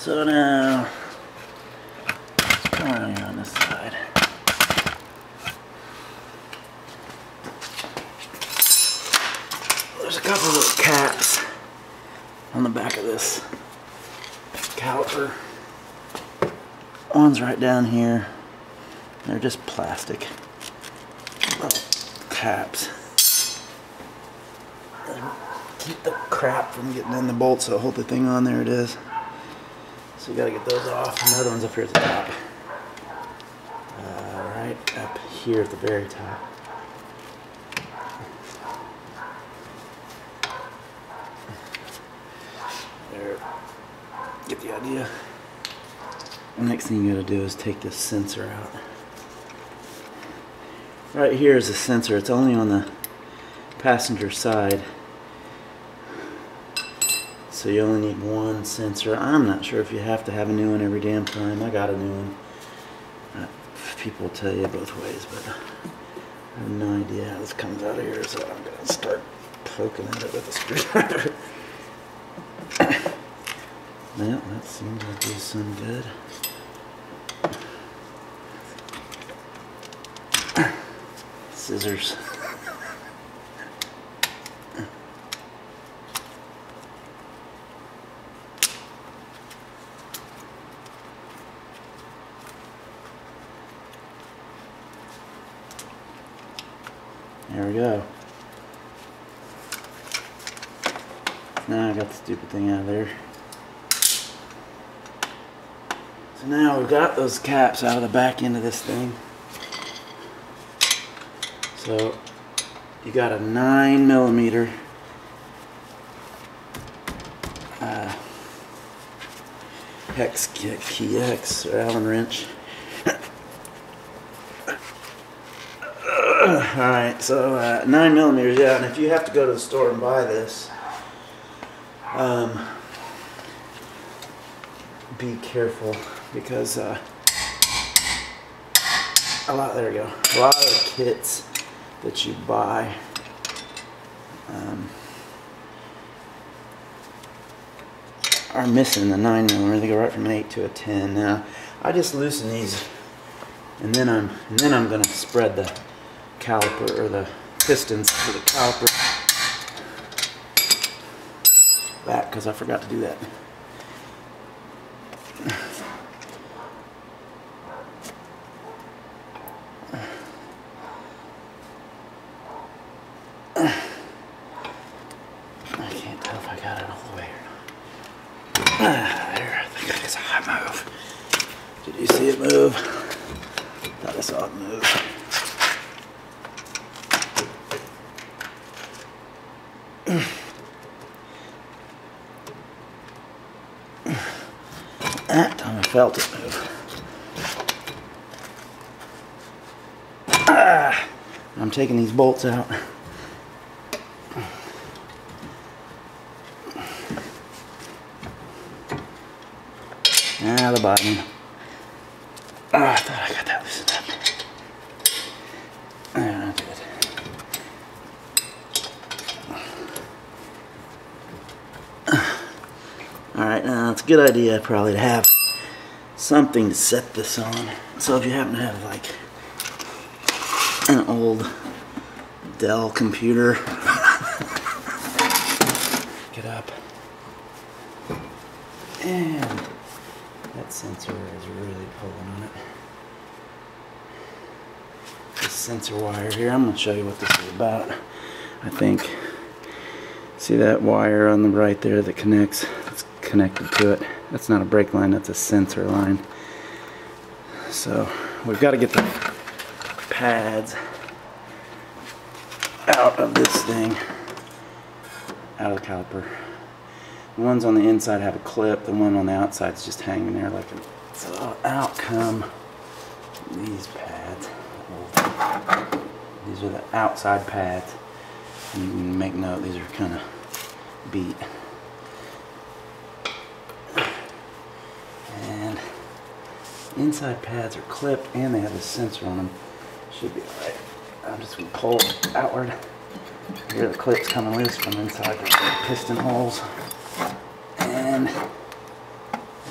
So now, let's go around here on this side. There's a couple little caps on the back of this caliper. One's right down here. They're just plastic little caps. Keep the crap from getting in the bolts, so hold the thing on. There it is. So you gotta get those off. Another one's up here at the top. Right up here at the very top. There. Get the idea. The next thing you gotta do is take this sensor out. Right here is a sensor. It's only on the passenger side. So you only need one sensor. I'm not sure if you have to have a new one every damn time. I got a new one. People will tell you both ways, but I have no idea how this comes out of here, so I'm going to start poking at it with a screwdriver. Well, that seems to do some good. Scissors. There we go. Now I got the stupid thing out of there. So now we've got those caps out of the back end of this thing. So you got a 9mm hex key X or Allen wrench. Alright, so 9mm, yeah, and if you have to go to the store and buy this, be careful, because there we go, a lot of the kits that you buy are missing the 9mm. They go right from an 8 to a 10. Now I just loosen these, and then I'm going to spread the caliper, or the pistons for the caliper back, because I forgot to do that. I can't tell if I got it all the way or not. There, I think it's a high move. Did you see it move? Thought I saw it move. That time I felt it move. I'm taking these bolts out. Now the bottom. I thought I got that loosened up. Not good. Alright, now it's a good idea probably to have something to set this on. So if you happen to have like an old Dell computer, get up, and that sensor is really pulling on it. This sensor wire here, I'm going to show you what this is about. I think, see that wire on the right there that connects? It's connected to it. That's not a brake line, that's a sensor line. So we've got to get the pads out of this thing, out of the caliper. The ones on the inside have a clip, the one on the outside is just hanging there like a... So out come these pads. These are the outside pads. And you can make note, these are kind of beat. And inside pads are clipped and they have a sensor on them. Should be alright. I'm just going to pull it outward. Here the clip's coming loose from inside the piston holes. And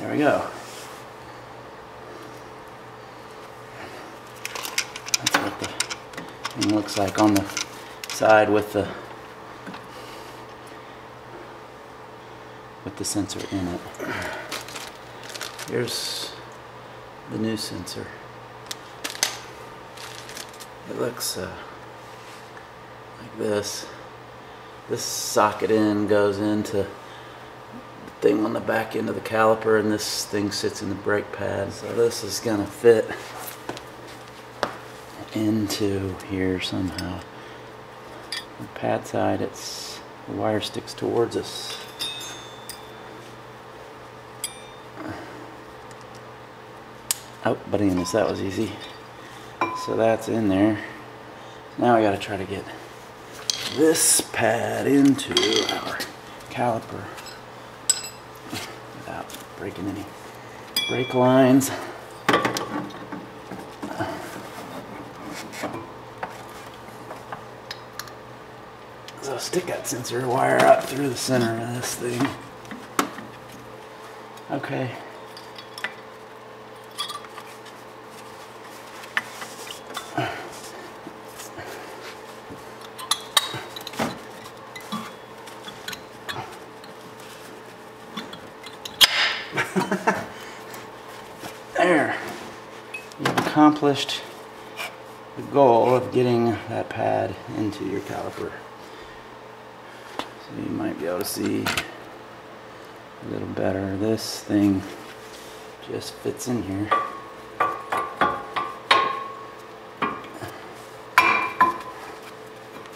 there we we go. That's what the thing looks like on the side with the sensor in it. Here's the new sensor. It looks like this. This socket goes into the thing on the back end of the caliper, and this thing sits in the brake pad. So this is gonna fit into here somehow. The pad side, the wire sticks towards us. Oh, buddy, that was easy. So that's in there. Now I gotta try to get this pad into our caliper without breaking any brake lines. So stick that sensor wire up through the center of this thing. Okay. There. You've accomplished the goal of getting that pad into your caliper. So you might be able to see a little better. This thing just fits in here.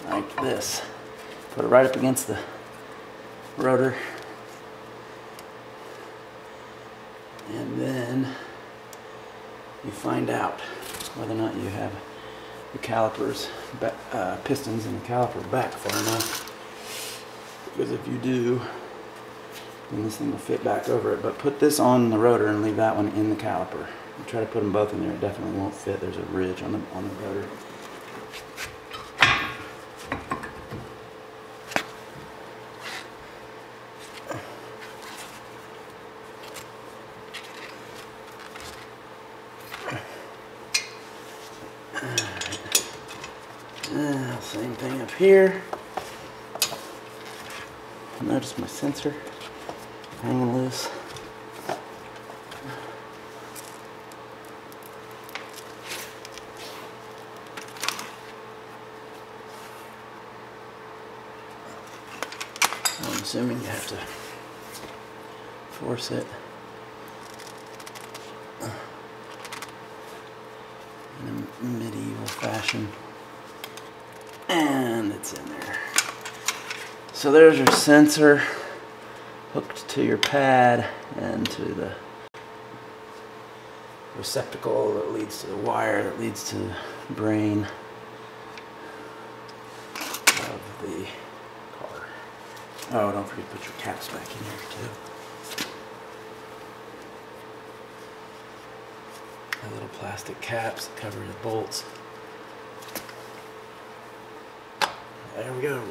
Like this. Put it right up against the rotor. And then you find out whether or not you have the calipers, pistons in the caliper back far enough. Because if you do, then this thing will fit back over it. But put this on the rotor and leave that one in the caliper. You try to put them both in there, it definitely won't fit. There's a ridge on the rotor. Same thing up here. Notice my sensor hanging loose. I'm assuming you have to force it in a medieval fashion. And it's in there. So there's your sensor hooked to your pad and to the receptacle that leads to the wire that leads to the brain of the car. Oh, don't forget to put your caps back in here too. The little plastic caps that cover the bolts. There we go.